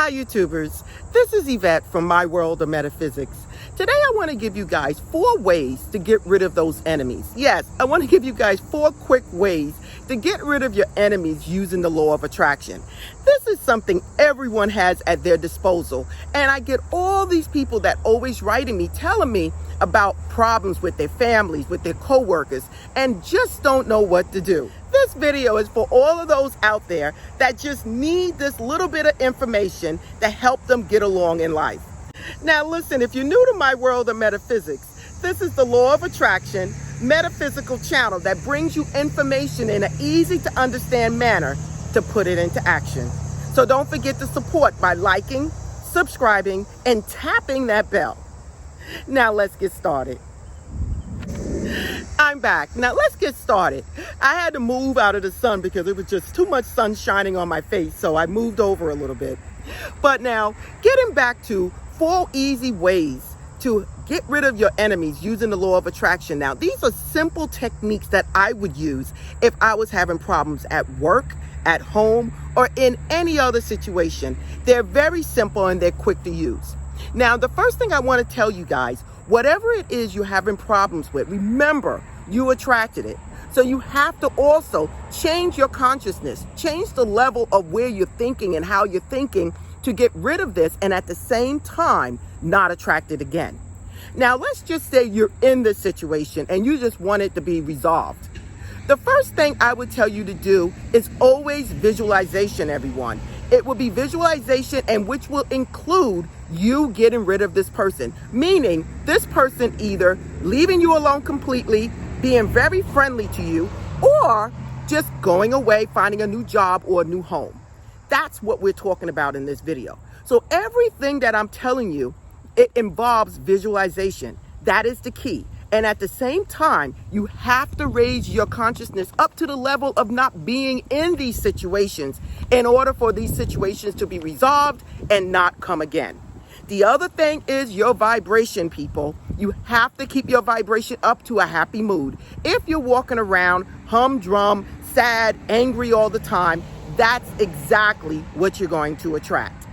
Hi YouTubers, this is Yvette from My World of Metaphysics. Today I want to give you guys 4 ways to get rid of those enemies. Yes, I want to give you guys 4 quick ways to get rid of your enemies using the law of attraction. This is something everyone has at their disposal, and I get all these people that always writing me telling me about problems with their families, with their co-workers, and just don't know what to do. This video is for all of those out there that just need this little bit of information to help them get along in life. Now listen, if you're new to My World of Metaphysics, this is the law of attraction, metaphysical channel that brings you information in an easy to understand manner to put it into action. So don't forget to support by liking, subscribing, and tapping that bell. Now let's get started. I'm back. Now let's get started. I had to move out of the sun because it was just too much sun shining on my face, so I moved over a little bit. But now, getting back to 4 easy ways to get rid of your enemies using the law of attraction. Now, these are simple techniques that I would use if I was having problems at work, at home, or in any other situation. They're very simple and they're quick to use. Now, the first thing I want to tell you guys, whatever it is you're having problems with, remember, you attracted it. So you have to also change your consciousness, change the level of where you're thinking and how you're thinking to get rid of this and at the same time not attract it again. Now, let's just say you're in this situation and you just want it to be resolved. The first thing I would tell you to do is always visualization, everyone. It will be visualization, and which will include you getting rid of this person, meaning this person either leaving you alone completely, being very friendly to you, or just going away, finding a new job or a new home. That's what we're talking about in this video. So everything that I'm telling you, it involves visualization. That is the key. And at the same time, you have to raise your consciousness up to the level of not being in these situations in order for these situations to be resolved and not come again. The other thing is your vibration, people. You have to keep your vibration up to a happy mood. If you're walking around humdrum, sad, angry all the time, that's exactly what you're going to attract.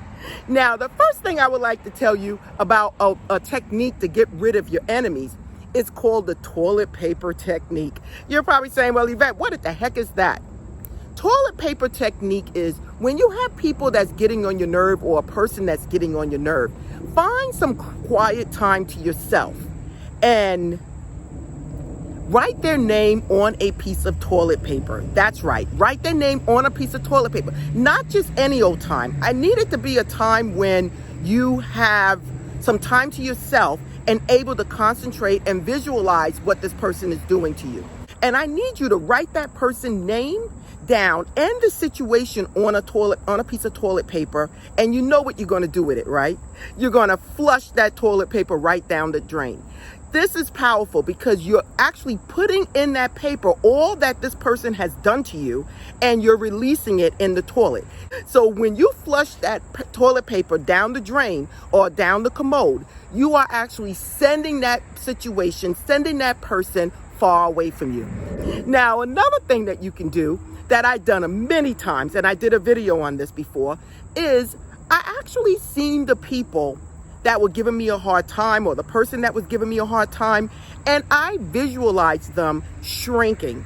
Now, the first thing I would like to tell you about a technique to get rid of your enemies is called the toilet paper technique. You're probably saying, well, Yvette, what the heck is that? Toilet paper technique is when you have people that's getting on your nerve or a person that's getting on your nerve, find some quiet time to yourself and write their name on a piece of toilet paper. That's right. Write their name on a piece of toilet paper. Not just any old time. I need it to be a time when you have some time to yourself and able to concentrate and visualize what this person is doing to you. And I need you to write that person's name down and the situation on a piece of toilet paper, and you know what you're going to do with it, right? You're going to flush that toilet paper right down the drain. This is powerful because you're actually putting in that paper all that this person has done to you, and you're releasing it in the toilet. So when you flush that toilet paper down the drain or down the commode, you are actually sending that situation, sending that person far away from you. Now, another thing that you can do that I've done many times, and I did a video on this before, is I actually seen the people that were giving me a hard time, or the person that was giving me a hard time, and I visualized them shrinking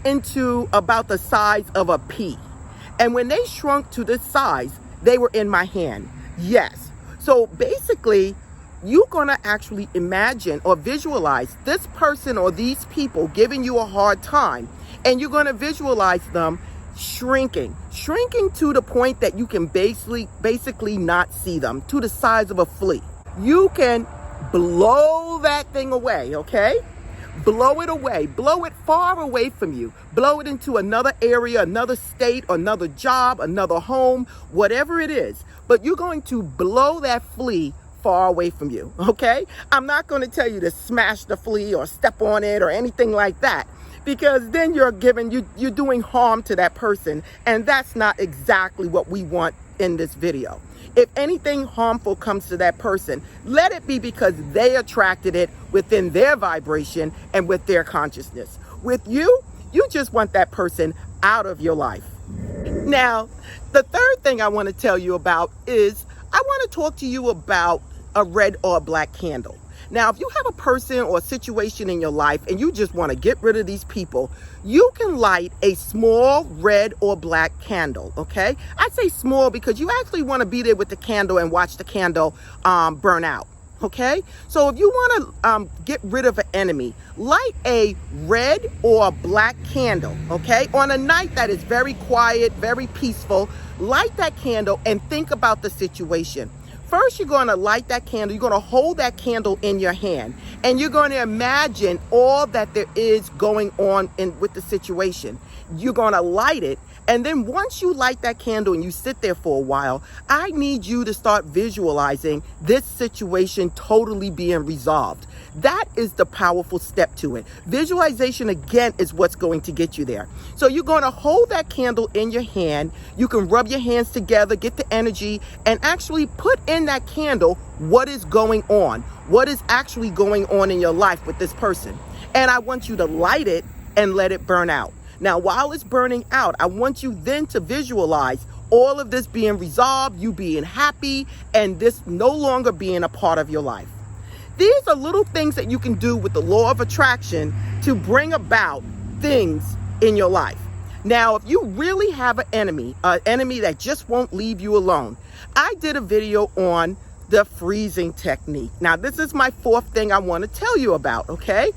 into about the size of a pea. And when they shrunk to this size, they were in my hand. Yes. So basically, you're going to actually imagine or visualize this person or these people giving you a hard time, and you're going to visualize them shrinking to the point that you can basically not see them, to the size of a flea. You can blow that thing away, okay? Blow it away. Blow it far away from you. Blow it into another area, another state, another job, another home, whatever it is. But you're going to blow that flea far away from you, okay? I'm not going to tell you to smash the flea or step on it or anything like that, because then you're doing harm to that person, and that's not exactly what we want in this video. If anything harmful comes to that person, let it be because they attracted it within their vibration and with their consciousness. With you, you just want that person out of your life. Now, the third thing I want to tell you about is I want to talk to you about a red or a black candle. Now, if you have a person or a situation in your life and you just want to get rid of these people, you can light a small red or black candle, okay? I say small because you actually want to be there with the candle and watch the candle burn out, okay? So if you want to get rid of an enemy, light a red or a black candle, okay? On a night that is very quiet, very peaceful, light that candle and think about the situation. First, you're going to light that candle. You're going to hold that candle in your hand, and you're going to imagine all that there is going on with the situation. You're going to light it, and then once you light that candle and you sit there for a while, I need you to start visualizing this situation totally being resolved. That is the powerful step to it. Visualization, again, is what's going to get you there. So you're going to hold that candle in your hand. You can rub your hands together, get the energy, and actually put in that candle what is going on, what is actually going on in your life with this person. And I want you to light it and let it burn out. Now, while it's burning out, I want you then to visualize all of this being resolved, you being happy, and this no longer being a part of your life. These are little things that you can do with the law of attraction to bring about things in your life. Now, if you really have an enemy that just won't leave you alone, I did a video on the freezing technique. Now, this is my fourth thing I want to tell you about, okay?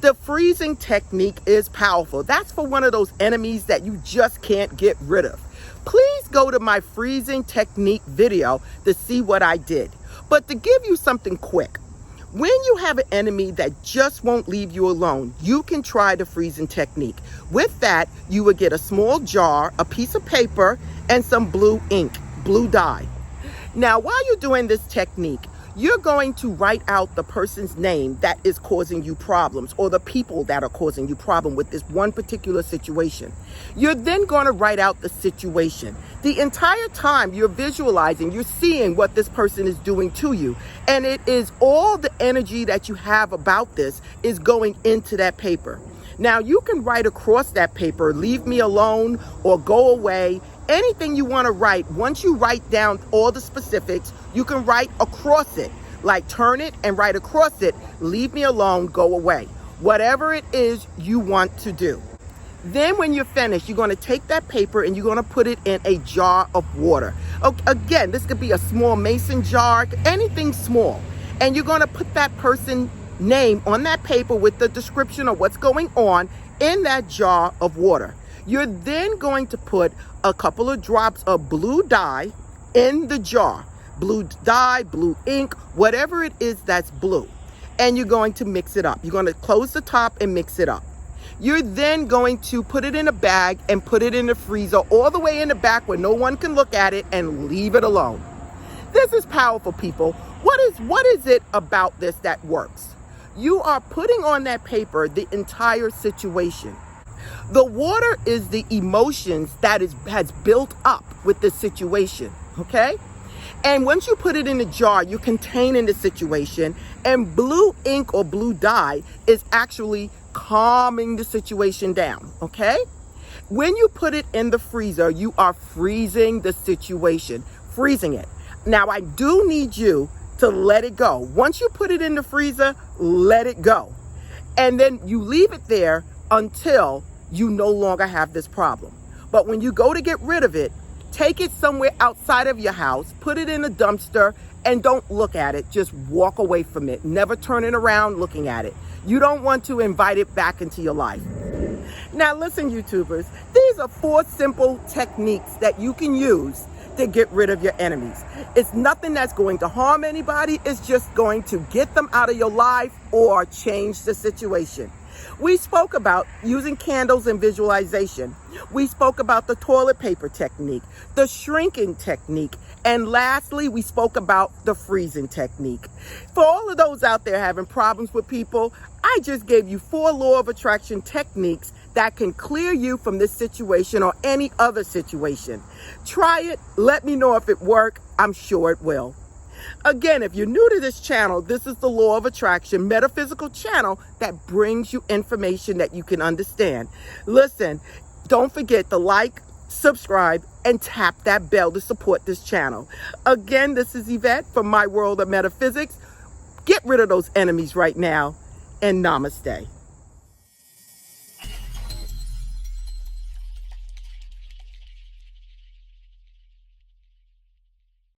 The freezing technique is powerful. That's for one of those enemies that you just can't get rid of. Please go to my freezing technique video to see what I did. But to give you something quick, when you have an enemy that just won't leave you alone, you can try the freezing technique. With that, you would get a small jar, a piece of paper, and some blue ink, blue dye. Now, while you're doing this technique, you're going to write out the person's name that is causing you problems, or the people that are causing you problem with this one particular situation. You're then going to write out the situation. The entire time you're visualizing, you're seeing what this person is doing to you. And it is all the energy that you have about this is going into that paper. Now, you can write across that paper, leave me alone or go away. Anything you want to write, once you write down all the specifics, you can write across it, like turn it and write across it, leave me alone, go away. Whatever it is you want to do. Then when you're finished, you're going to take that paper and you're going to put it in a jar of water. Again, this could be a small mason jar, anything small. And you're going to put that person's name on that paper with the description of what's going on in that jar of water. You're then going to put a couple of drops of blue dye in the jar. Blue dye, blue ink, whatever it is that's blue. And you're going to mix it up. You're going to close the top and mix it up. You're then going to put it in a bag and put it in the freezer all the way in the back where no one can look at it, and leave it alone. This is powerful, people. What is it about this that works? You are putting on that paper the entire situation. The water is the emotions that has built up with the situation, okay? And once you put it in a jar, you're containing the situation, and blue ink or blue dye is actually calming the situation down, okay? When you put it in the freezer, you are freezing the situation, freezing it. Now, I do need you to let it go. Once you put it in the freezer, let it go. And then you leave it there until you no longer have this problem. But when you go to get rid of it, take it somewhere outside of your house, put it in a dumpster, and don't look at it. Just walk away from it. Never turn it around looking at it. You don't want to invite it back into your life. Now listen, YouTubers, these are 4 simple techniques that you can use to get rid of your enemies. It's nothing that's going to harm anybody. It's just going to get them out of your life or change the situation. We spoke about using candles and visualization. We spoke about the toilet paper technique, the shrinking technique, and lastly, we spoke about the freezing technique. For all of those out there having problems with people, I just gave you 4 law of attraction techniques that can clear you from this situation or any other situation. Try it. Let me know if it worked. I'm sure it will. Again, if you're new to this channel, this is the Law of Attraction Metaphysical channel that brings you information that you can understand. Listen, don't forget to like, subscribe, and tap that bell to support this channel. Again, this is Yvette from My World of Metaphysics. Get rid of those enemies right now, and namaste.